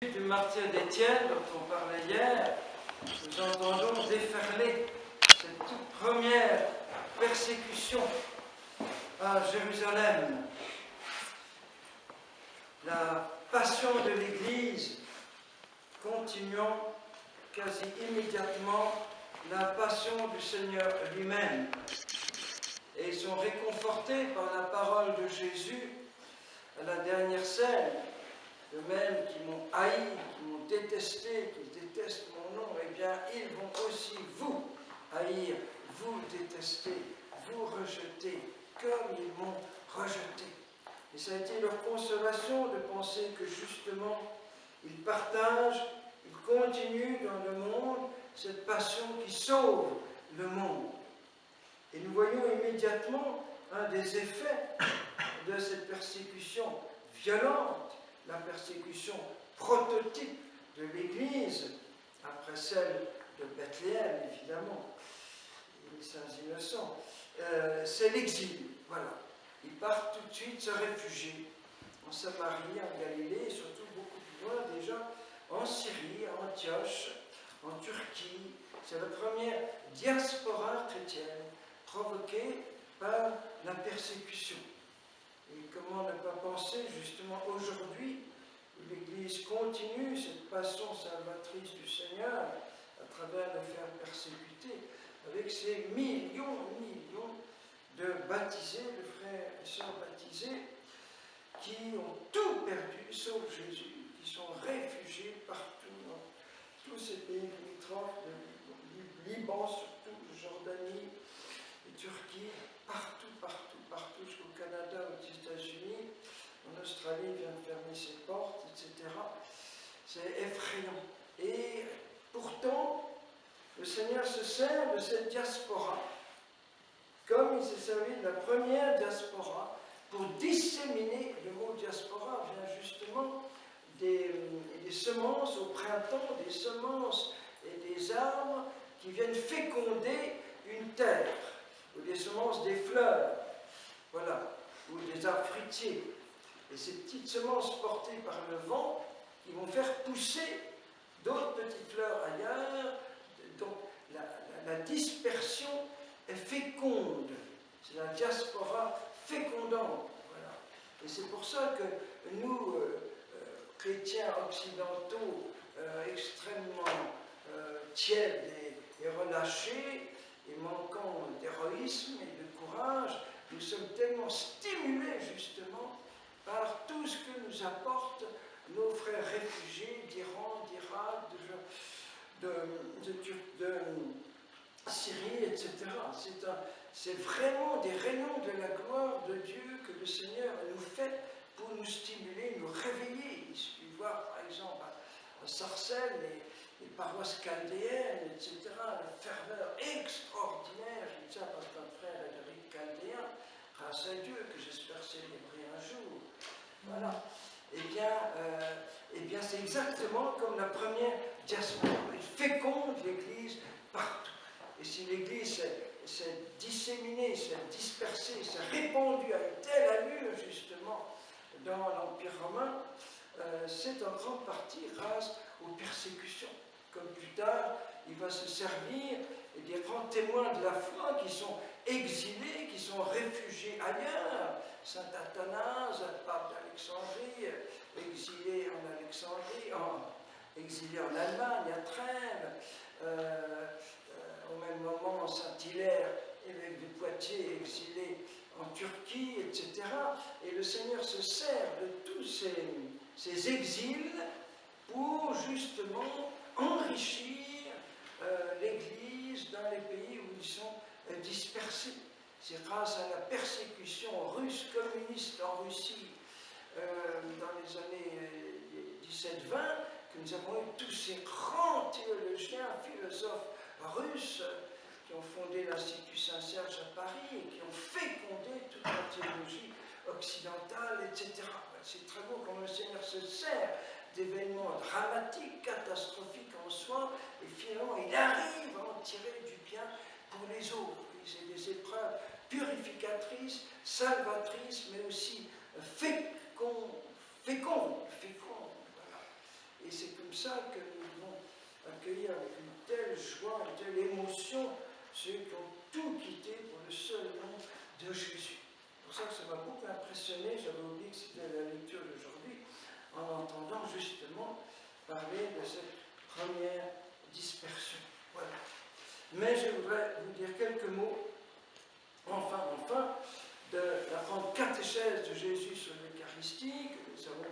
Du martyr d'Étienne, dont on parlait hier, nous entendons déferler cette toute première persécution à Jérusalem. La passion de l'Église continuant quasi immédiatement la passion du Seigneur lui-même. Et ils sont réconfortés par la parole de Jésus à la dernière scène. De même qui m'ont haï, qui m'ont détesté, qui détestent mon nom, eh bien, ils vont aussi vous haïr, vous détester, vous rejeter, comme ils m'ont rejeté. Et ça a été leur consolation de penser que justement, ils partagent, ils continuent dans le monde cette passion qui sauve le monde. Et nous voyons immédiatement un des effets de cette persécution violente, la persécution prototype de l'Église, après celle de Bethléem, évidemment, les saints innocents, c'est l'exil. Voilà. Ils partent tout de suite se réfugier en Samarie, en Galilée, et surtout beaucoup plus loin déjà, en Syrie, à Antioche, en Turquie. C'est la première diaspora chrétienne provoquée par la persécution. Et comment ne pas penser justement aujourd'hui où l'Église continue cette passion salvatrice du Seigneur à travers le faire persécuter avec ces millions de baptisés, de frères et sœurs baptisés qui ont tout perdu sauf Jésus, qui sont réfugiés partout dans tous ces pays limitrophes, de Liban surtout, Jordanie, et Turquie, partout, jusqu'au Canada, aux États-Unis, en Australie, vient de fermer ses portes, etc. C'est effrayant. Et pourtant, le Seigneur se sert de cette diaspora, comme il s'est servi de la première diaspora, pour disséminer, le mot diaspora vient justement des semences au printemps, des semences et des arbres qui viennent féconder une terre, ou des semences des fleurs, voilà, ou des arbres fruitiers. Et ces petites semences portées par le vent, qui vont faire pousser d'autres petites fleurs ailleurs. Donc la dispersion est féconde. C'est la diaspora fécondante. Voilà. Et c'est pour ça que nous, chrétiens occidentaux, extrêmement tièdes et relâchés, et manquant d'héroïsme et de courage, nous sommes tellement stimulés justement par tout ce que nous apportent nos frères réfugiés d'Iran, d'Irak, de Syrie, etc. C'est vraiment des rayons de la gloire de Dieu que le Seigneur nous fait pour nous stimuler, nous réveiller. Il suffit de voir par exemple à Sarcelles les paroisses chaldéennes, etc., la ferveur extraordinaire. Je dis ça parce qu'un frère est de rite chaldéen, grâce à Dieu, que j'espère célébrer un jour. Voilà. Eh bien c'est exactement comme la première diaspora. Il féconde l'Église partout. Et si l'Église s'est disséminée, s'est dispersée, s'est répandue à une telle allure, justement, dans l'Empire romain, c'est en grande partie grâce aux persécutions. Comme plus tard, il va se servir des grands témoins de la foi qui sont exilés, qui sont réfugiés ailleurs. Saint Athanase, pape d'Alexandrie, exilé en Alexandrie, exilé en Allemagne, à Trèves. Au même moment, Saint Hilaire, évêque de Poitiers, exilé en Turquie, etc. Et le Seigneur se sert de tous ces exils pour justement enrichir l'Église dans les pays où ils sont dispersés. C'est grâce à la persécution russe, communiste en Russie, dans les années 17-20, que nous avons eu tous ces grands théologiens, philosophes russes, qui ont fondé l'Institut Saint-Serge à Paris et qui ont fécondé toute la théologie occidentale, etc. C'est très beau quand le Seigneur se sert d'événements dramatiques, catastrophiques en soi, et finalement il arrive à en tirer du bien pour les autres. C'est des épreuves purificatrices, salvatrices, mais aussi fécondes. Voilà. Et ça que nous devons accueillir avec une telle joie, une telle émotion, ceux qui ont tout quitté pour le seul nom de Jésus. C'est pour ça que ça m'a beaucoup impressionné, j'avais oublié que c'était la lecture d'aujourd'hui, en entendant justement parler de cette première dispersion. Voilà. Mais je voudrais vous dire quelques mots, enfin, de la grande catéchèse de Jésus sur l'Eucharistie, que nous avons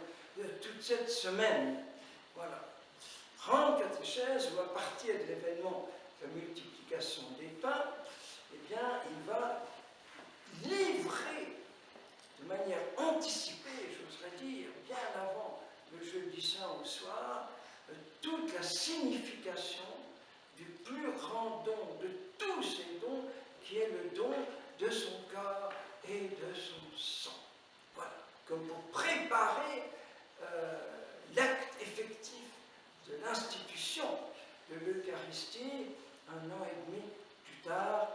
toute cette semaine. Voilà. Grande catéchèse où, à partir de l'événement de la multiplication des pains, eh bien, il va livrer de manière anticipée, j'oserais dire, bien avant le jeudi saint au soir, toute la signification du plus grand don de tous ces dons, qui est le don de son corps et de son sang. Voilà, comme pour préparer l'acte effectif de l'institution de l'Eucharistie, un an et demi plus tard,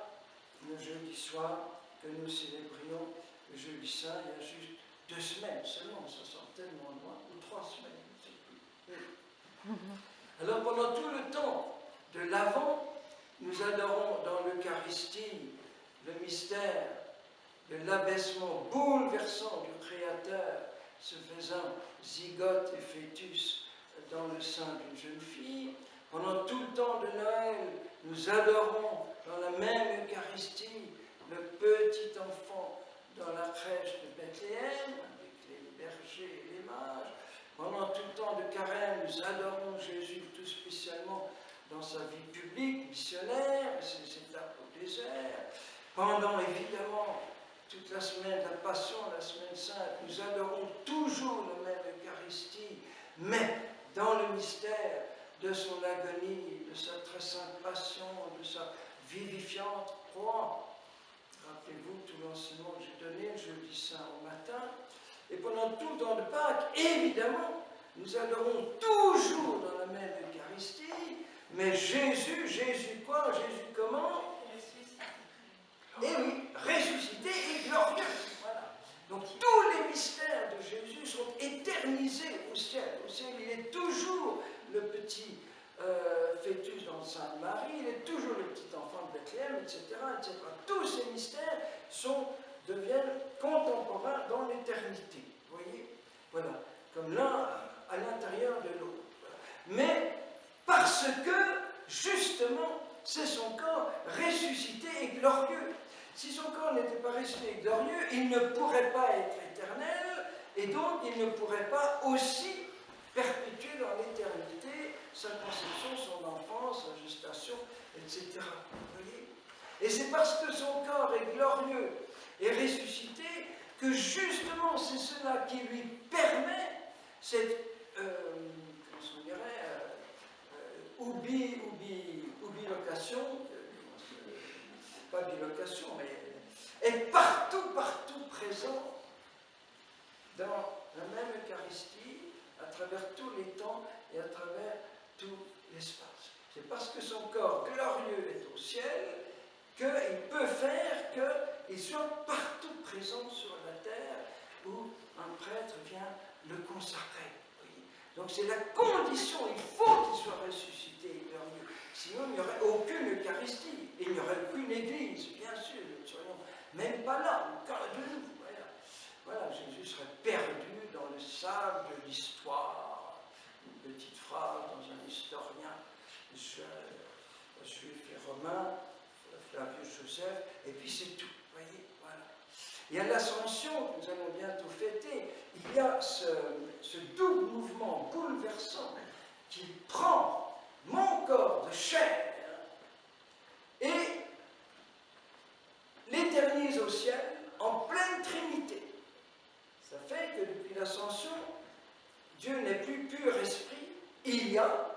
le jeudi soir, que nous célébrions le jeudi saint, il y a juste 2 semaines seulement, ça sent tellement loin, ou 3 semaines, je ne sais plus. Alors pendant tout le temps de l'Avent, nous adorons dans l'Eucharistie le mystère de l'abaissement bouleversant du Créateur, se faisant zygote et fœtus dans le sein d'une jeune fille. Pendant tout le temps de Noël, nous adorons dans la même Eucharistie le petit enfant dans la crèche de Bethléem, avec les bergers et les mages. Pendant tout le temps de Carême, nous adorons Jésus tout spécialement dans sa vie publique, missionnaire, ses étapes au désert. Pendant, évidemment, toute la semaine de la Passion, la semaine sainte, nous adorons toujours la même Eucharistie, mais dans le mystère de son agonie, de sa très sainte passion, de sa vivifiante croix. Rappelez-vous tout l'enseignement que j'ai donné le jeudi saint au matin. Et pendant tout le temps de Pâques, évidemment, nous adorons toujours dans la même Eucharistie, mais Jésus quoi? Jésus comment? Et oui, ressuscité et glorieux. Voilà. Donc tous les mystères de Jésus sont éternisés au ciel. Au ciel, il est toujours le petit fœtus dans le sein de Marie, il est toujours le petit enfant de Bethléem, etc., etc. Tous ces mystères deviennent contemporains dans l'éternité. Vous voyez? Voilà. Comme l'un à l'intérieur de l'autre. Voilà. Mais parce que, justement, c'est son corps ressuscité et glorieux. Si son corps n'était pas ressuscité et glorieux, il ne pourrait pas être éternel, et donc il ne pourrait pas aussi perpétuer dans l'éternité sa conception, son enfance, sa gestation, etc. Vous voyez? Et c'est parce que son corps est glorieux et ressuscité que justement c'est cela qui lui permet cette, comment on dirait, ubilocation, pas bilocation, mais est partout présent dans la même Eucharistie, à travers tous les temps et à travers tout l'espace. C'est parce que son corps glorieux est au ciel qu'il peut faire qu'il soit partout présent sur la terre où un prêtre vient le consacrer. Donc c'est la condition, il faut qu'il soit ressuscité et glorieux. Sinon il n'y aurait aucune Eucharistie, et il n'y aurait aucune Église, bien sûr, nous ne serions même pas là, aucun de nous. Voilà, Jésus serait perdu dans le sable de l'histoire. Une petite phrase dans un historien juif et romain, Flavius Joseph, et puis c'est tout. Voyez, voilà. Et à l'Ascension, que nous allons bientôt fêter, il y a ce double mouvement bouleversant qui prend mon corps de chair et l'éternise au ciel en pleine Trinité. Ça fait que depuis l'Ascension, Dieu n'est plus pur esprit, il y a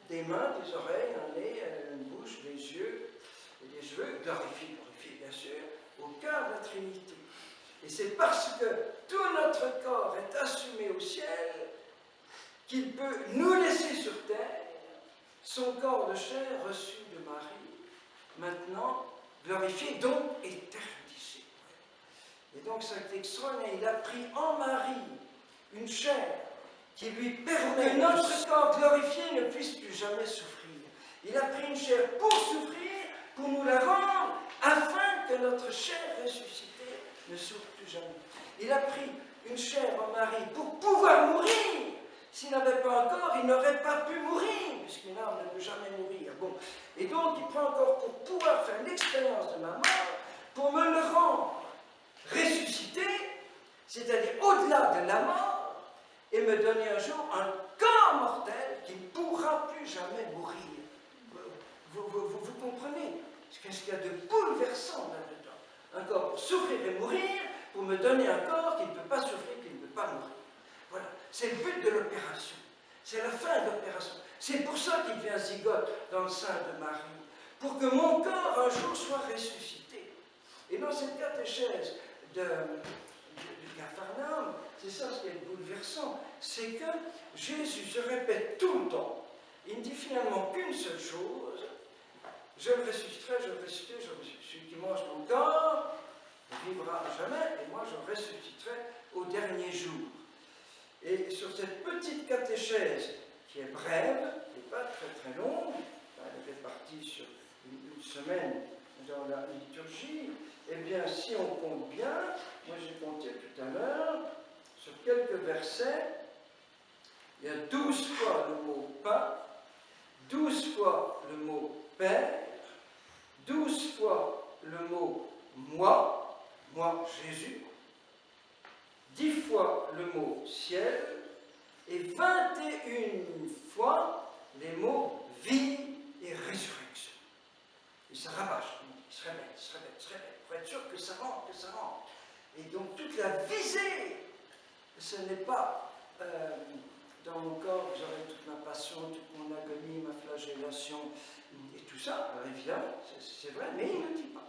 des mains, des oreilles, un nez, une bouche, des yeux et des cheveux, glorifiés bien sûr, au cœur de la Trinité. Et c'est parce que tout notre corps est assumé au ciel qu'il peut nous laisser sur terre son corps de chair reçu de Marie, maintenant glorifié, donc éternisé. Et donc c'est extraordinaire, il a pris en Marie une chair qui lui permet que notre corps glorifié ne puisse plus jamais souffrir. Il a pris une chair pour souffrir, pour nous la rendre, afin que notre chair ressuscitée ne souffre plus jamais. Il a pris une chair en Marie pour pouvoir mourir. S'il n'avait pas encore, il n'aurait pas pu mourir, puisqu'une âme ne peut jamais mourir. Bon. Et donc, il prend encore pour pouvoir faire l'expérience de ma mort, pour me le rendre ressuscité, c'est-à-dire au-delà de la mort, et me donner un jour un corps mortel qui ne pourra plus jamais mourir. Vous comprenez qu'est-ce qu'il y a de bouleversant là-dedans? Un corps pour souffrir et mourir, pour me donner un corps qui ne peut pas souffrir, qui ne peut pas mourir. Voilà, c'est le but de l'opération. C'est la fin de l'opération. C'est pour ça qu'il devient zygote dans le sein de Marie, pour que mon corps un jour soit ressuscité. Et dans cette catéchèse du Capharnaüm, c'est ça ce qui est bouleversant, c'est que Jésus se répète tout le temps. Il ne dit finalement qu'une seule chose: je le ressusciterai, je le ressusciterai, je le ressusciterai. Celui qui mange mon corps vivra à jamais, et moi je ressusciterai au dernier jour. Et sur cette petite catéchèse, qui est brève, qui n'est pas très très longue, elle est répartie sur une semaine dans la liturgie, eh bien, si on compte bien, moi j'ai compté tout à l'heure, sur quelques versets, il y a 12 fois le mot pain, 12 fois le mot père, 12 fois le mot moi, Jésus, 10 fois le mot ciel, et 21 fois les mots vie et résurrection. Et ça rabâche, il se répète, pour être sûr que ça rentre, Et donc toute la visée, ce n'est pas dans mon corps, vous aurez toute ma passion, toute mon agonie, ma flagellation, et tout ça, alors évidemment, c'est vrai, mais il ne dit pas.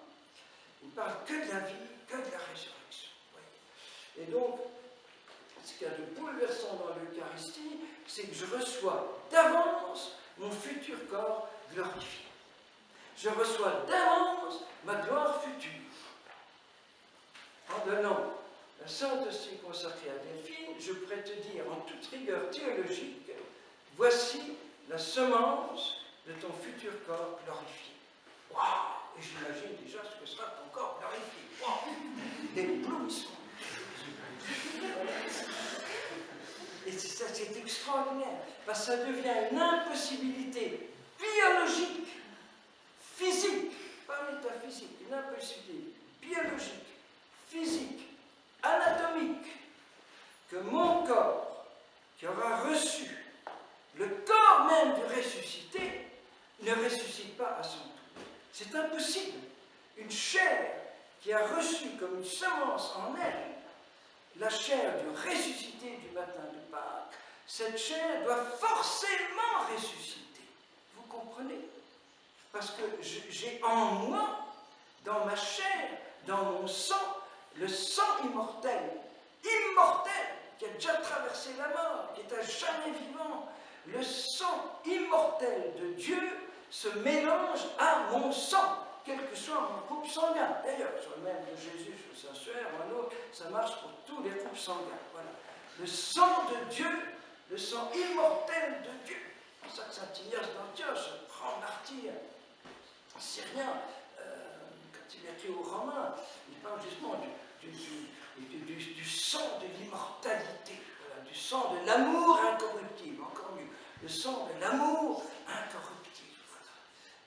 Il ne parle que de la vie, que de la résurrection. Voyez. Et donc, ce qu'il y a de bouleversant dans l'Eucharistie, c'est que je reçois d'avance mon futur corps glorifié. Je reçois d'avance ma gloire future. En donnant la Sainte Hostie consacrée à Delphine, je pourrais te dire en toute rigueur théologique, voici la semence de ton futur corps glorifié. Waouh! Et j'imagine déjà ce que sera ton corps glorifié. Waouh! Éblouissement. Et c'est extraordinaire, parce que ça devient une impossibilité biologique, physique, pas métaphysique, une impossibilité biologique, physique, anatomique, que mon corps, qui aura reçu le corps même du ressuscité, ne ressuscite pas à son tour. C'est impossible. Une chair qui a reçu comme une semence en elle la chair du ressuscité du matin de Pâques, cette chair doit forcément ressusciter. Vous comprenez? Parce que j'ai en moi, dans ma chair, dans mon sang, le sang immortel, qui a déjà traversé la mort, qui est à jamais vivant. Le sang immortel de Dieu se mélange à mon sang, quel que soit mon groupe sanguin. D'ailleurs, sur le même de Jésus, sur Saint-Suaire ou un autre, ça marche pour tous les groupes sanguins. Voilà. Le sang de Dieu, le sang immortel de Dieu. C'est pour ça que Saint Ignace d'Antioche, grand martyr syrien, quand il écrit aux Romains, il parle justement du sang de l'immortalité, voilà, du sang de l'amour incorruptible, encore mieux, le sang de l'amour incorruptible. Voilà.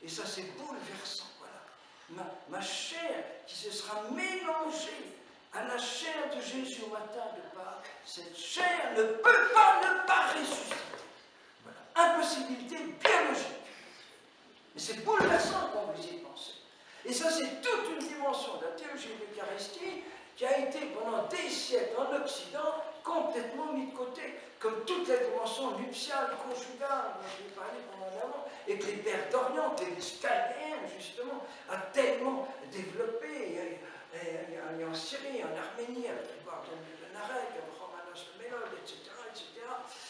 Et ça, c'est bouleversant. Voilà. Ma chair qui se sera mélangée à la chair de Jésus au matin de Pâques, cette chair ne peut pas ne pas ressusciter. Voilà. Impossibilité biologique. Mais c'est bouleversant quand vous y pensez. Et ça, c'est toute une dimension de la théologie de l'Eucharistie qui a été pendant des siècles en Occident complètement mis de côté, comme toute la dimension nuptiale, conjugale, dont je vais parler pendant l'avant, et que les pères d'Orient, que les Chaldéens, justement, a tellement développé, et en Syrie, en Arménie, avec Édouard de Narek, avec Romanos le Mélode, etc.,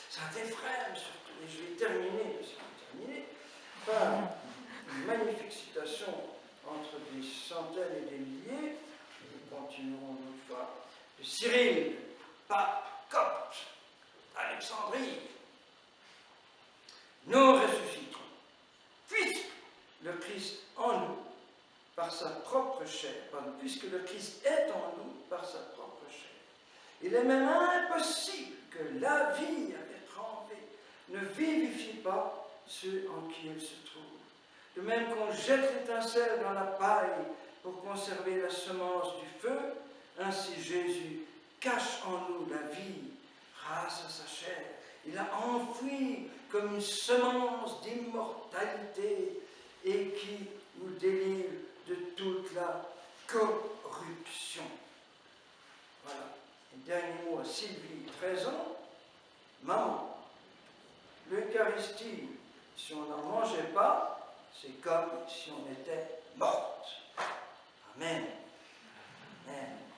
ça défraie surtout. Et je vais terminer, par une magnifique citation entre des centaines et des milliers, nous continuerons une autre fois, de Cyril, pape copte, Alexandrie, nous ressusciterons. Puisque le Christ en nous, par sa propre chair, puisque le Christ est en nous par sa propre chair. Il est même impossible que la vie avec grand V ne vivifie pas ceux en qui elle se trouve. De même qu'on jette l'étincelle dans la paille pour conserver la semence du feu, ainsi Jésus cache en nous la vie grâce à sa chair. Il a enfoui comme une semence d'immortalité et qui nous délivre de toute la corruption. Voilà. Un dernier mot à Sylvie, 13 ans. Maman, l'Eucharistie, si on n'en mangeait pas, c'est comme si on était morte. Amen. Amen.